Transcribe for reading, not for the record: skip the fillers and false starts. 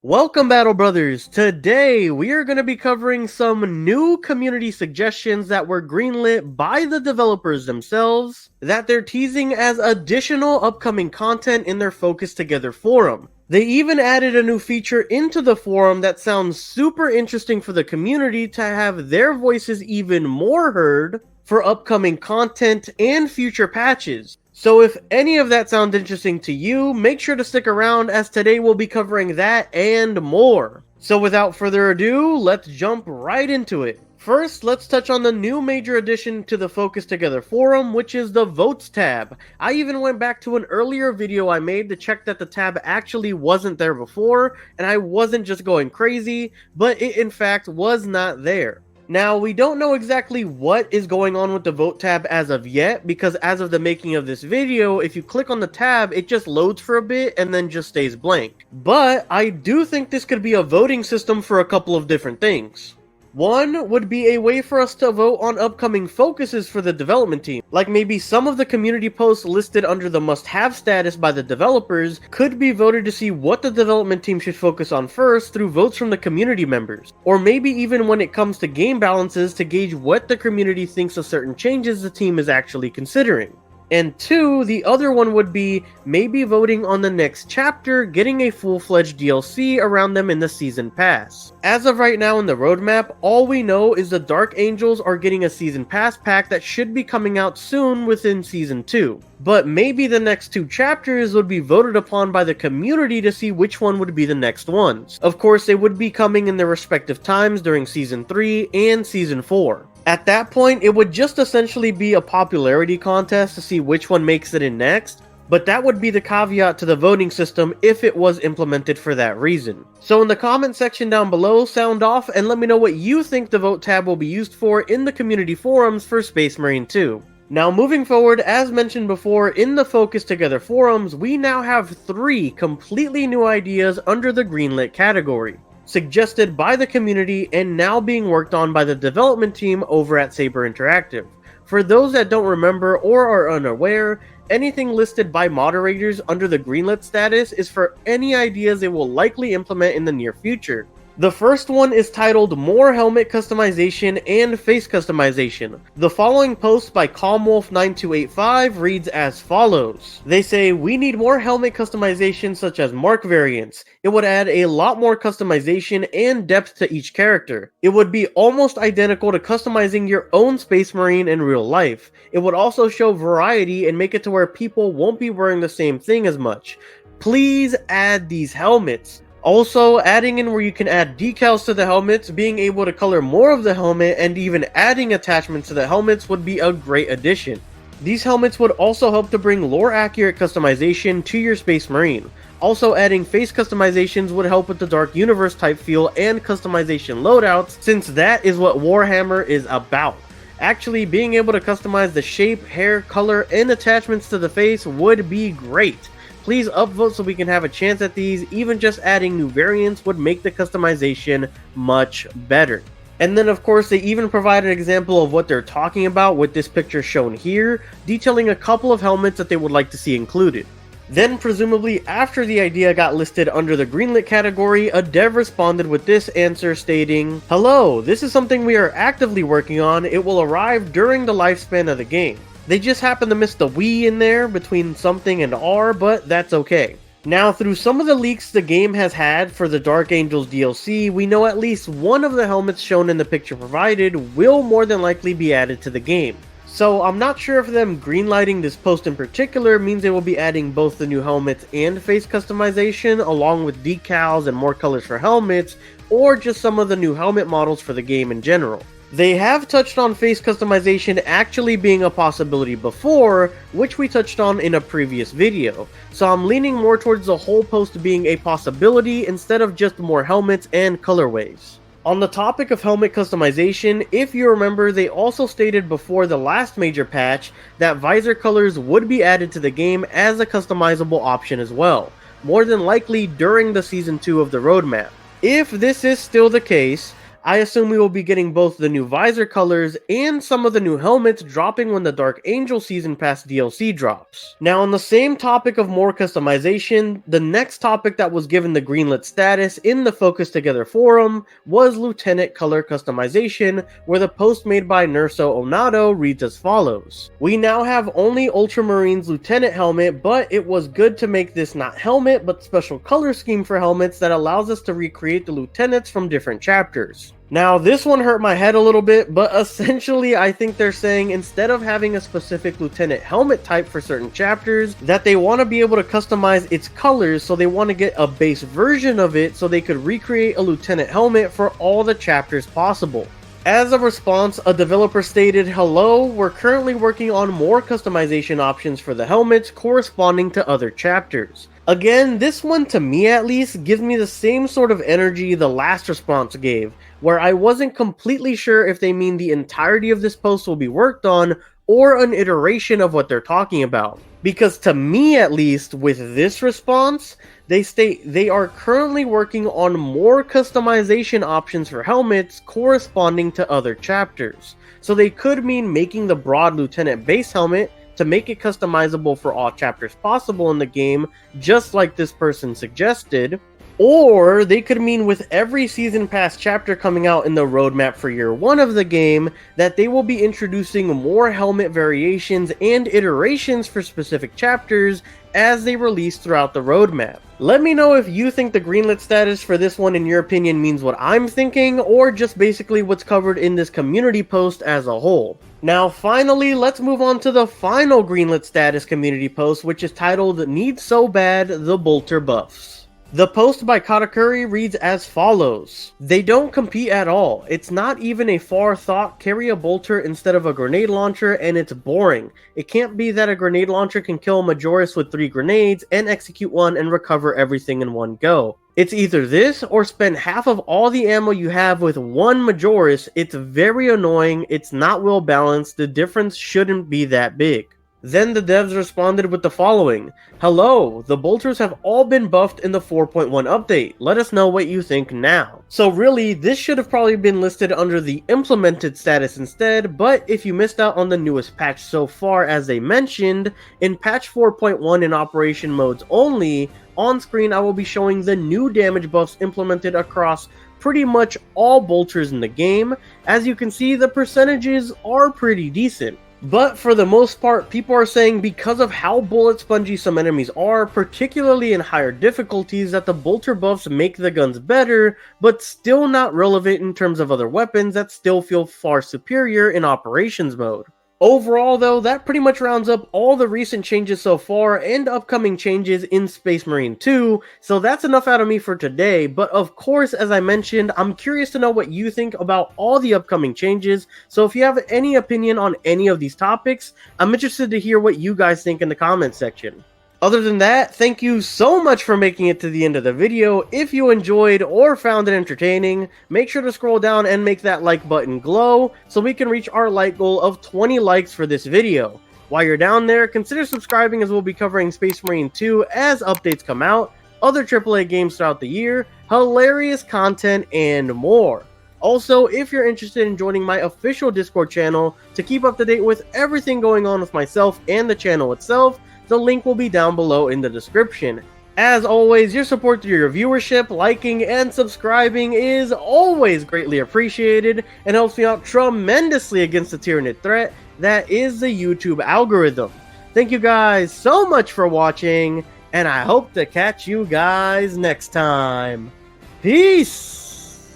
Welcome, Battle Brothers! Today, we are going to be covering some new community suggestions that were greenlit by the developers themselves that they're teasing as additional upcoming content in their Focus Together forum. They even added a new feature into the forum that sounds super interesting for the community to have their voices even more heard for upcoming content and future patches. So if any of that sounds interesting to you, make sure to stick around as today we'll be covering that and more. So without further ado, let's jump right into it. First, let's touch on the new major addition to the Focus Together forum, which is the Votes tab. I even went back to an earlier video I made to check that the tab actually wasn't there before, and I wasn't just going crazy, but it in fact was not there. Now, we don't know exactly what is going on with the vote tab as of yet, because as of the making of this video, if you click on the tab, it just loads for a bit and then just stays blank. But I do think this could be a voting system for a couple of different things. One would be a way for us to vote on upcoming focuses for the development team. Like maybe some of the community posts listed under the must-have status by the developers could be voted to see what the development team should focus on first through votes from the community members. Or maybe even when it comes to game balances to gauge what the community thinks of certain changes the team is actually considering. And two, the other one would be maybe voting on the next chapter, getting a full-fledged DLC around them in the season pass. As of right now in the roadmap, all we know is the Dark Angels are getting a season pass pack that should be coming out soon within season 2. But maybe the next 2 chapters would be voted upon by the community to see which one would be the next ones. Of course, they would be coming in their respective times during season 3 and season 4. At that point, it would just essentially be a popularity contest to see which one makes it in next, but that would be the caveat to the voting system if it was implemented for that reason. So in the comment section down below, sound off and let me know what you think the vote tab will be used for in the community forums for Space Marine 2. Now moving forward, as mentioned before, in the Focus Together forums, we now have 3 completely new ideas under the Greenlit category, suggested by the community and now being worked on by the development team over at Saber Interactive. For those that don't remember or are unaware, anything listed by moderators under the Greenlit status is for any ideas they will likely implement in the near future. The first one is titled More Helmet Customization and Face Customization. The following post by CalmWolf9285 reads as follows. They say, we need more helmet customization such as mark variants. It would add a lot more customization and depth to each character. It would be almost identical to customizing your own Space Marine in real life. It would also show variety and make it to where people won't be wearing the same thing as much. Please add these helmets. Also, adding in where you can add decals to the helmets, being able to color more of the helmet, and even adding attachments to the helmets would be a great addition. These helmets would also help to bring lore-accurate customization to your Space Marine. Also, adding face customizations would help with the Dark Universe type feel and customization loadouts, since that is what Warhammer is about. Actually, being able to customize the shape, hair, color, and attachments to the face would be great. Please upvote so we can have a chance at these. Even just adding new variants would make the customization much better. And then of course they even provide an example of what they're talking about with this picture shown here, detailing a couple of helmets that they would like to see included. Then presumably after the idea got listed under the Greenlit category, a dev responded with this answer stating, "Hello, this is something we are actively working on. It will arrive during the lifespan of the game. They just happen to miss the we in there between something and R, but that's okay." Now, through some of the leaks the game has had for the Dark Angels DLC, we know at least one of the helmets shown in the picture provided will more than likely be added to the game. So I'm not sure if them greenlighting this post in particular means they will be adding both the new helmets and face customization along with decals and more colors for helmets, or just some of the new helmet models for the game in general. They have touched on face customization actually being a possibility before, which we touched on in a previous video, so I'm leaning more towards the whole post being a possibility instead of just more helmets and colorways. On the topic of helmet customization, if you remember, they also stated before the last major patch that visor colors would be added to the game as a customizable option as well, more than likely during the Season 2 of the roadmap. If this is still the case, I assume we will be getting both the new visor colors and some of the new helmets dropping when the Dark Angel Season Pass DLC drops. Now, on the same topic of more customization, the next topic that was given the greenlit status in the Focus Together forum was Lieutenant Color Customization, where the post made by Nurso Onato reads as follows. We now have only Ultramarine's Lieutenant helmet, but it was good to make this not helmet, but special color scheme for helmets that allows us to recreate the lieutenants from different chapters. Now, this one hurt my head a little bit, but essentially I think they're saying instead of having a specific lieutenant helmet type for certain chapters, that they want to be able to customize its colors, so they want to get a base version of it so they could recreate a lieutenant helmet for all the chapters possible. As a response, a developer stated, "Hello, we're currently working on more customization options for the helmets corresponding to other chapters." Again, this one, to me at least, gives me the same sort of energy the last response gave, where I wasn't completely sure if they mean the entirety of this post will be worked on or an iteration of what they're talking about. Because to me at least, with this response, they state they are currently working on more customization options for helmets corresponding to other chapters. So they could mean making the broad lieutenant base helmet to make it customizable for all chapters possible in the game, just like this person suggested. Or they could mean with every season pass chapter coming out in the roadmap for year 1 of the game, that they will be introducing more helmet variations and iterations for specific chapters as they release throughout the roadmap. Let me know if you think the greenlit status for this one in your opinion means what I'm thinking, or just basically what's covered in this community post as a whole. Now finally, let's move on to the final greenlit status community post, which is titled "Need So Bad, the Bolter Buffs." The post by Katakuri reads as follows. They don't compete at all. It's not even a far thought. Carry a bolter instead of a grenade launcher, and it's boring. It can't be that a grenade launcher can kill a Majoris with 3 grenades and execute one and recover everything in one go. It's either this or spend half of all the ammo you have with one Majoris. It's very annoying. It's not well balanced. The difference shouldn't be that big. Then the devs responded with the following. Hello, the bolters have all been buffed in the 4.1 update. Let us know what you think now. So really, this should have probably been listed under the implemented status instead, but if you missed out on the newest patch so far, as they mentioned, in patch 4.1 in operation modes only, on screen I will be showing the new damage buffs implemented across pretty much all bolters in the game. As you can see, the percentages are pretty decent. But for the most part, people are saying because of how bullet spongy some enemies are, particularly in higher difficulties, that the bolter buffs make the guns better, but still not relevant in terms of other weapons that still feel far superior in operations mode. Overall though, that pretty much rounds up all the recent changes so far and upcoming changes in Space Marine 2, so that's enough out of me for today. But of course, as I mentioned, I'm curious to know what you think about all the upcoming changes, so if you have any opinion on any of these topics, I'm interested to hear what you guys think in the comments section. Other than that, thank you so much for making it to the end of the video. If you enjoyed or found it entertaining, make sure to scroll down and make that like button glow so we can reach our like goal of 20 likes for this video. While you're down there, consider subscribing, as we'll be covering Space Marine 2 as updates come out, other AAA games throughout the year, hilarious content, and more. Also, if you're interested in joining my official Discord channel to keep up to date with everything going on with myself and the channel itself, the link will be down below in the description. As always, your support through your viewership, liking, and subscribing is always greatly appreciated and helps me out tremendously against the Tyranid threat that is the YouTube algorithm. Thank you guys so much for watching, and I hope to catch you guys next time. Peace!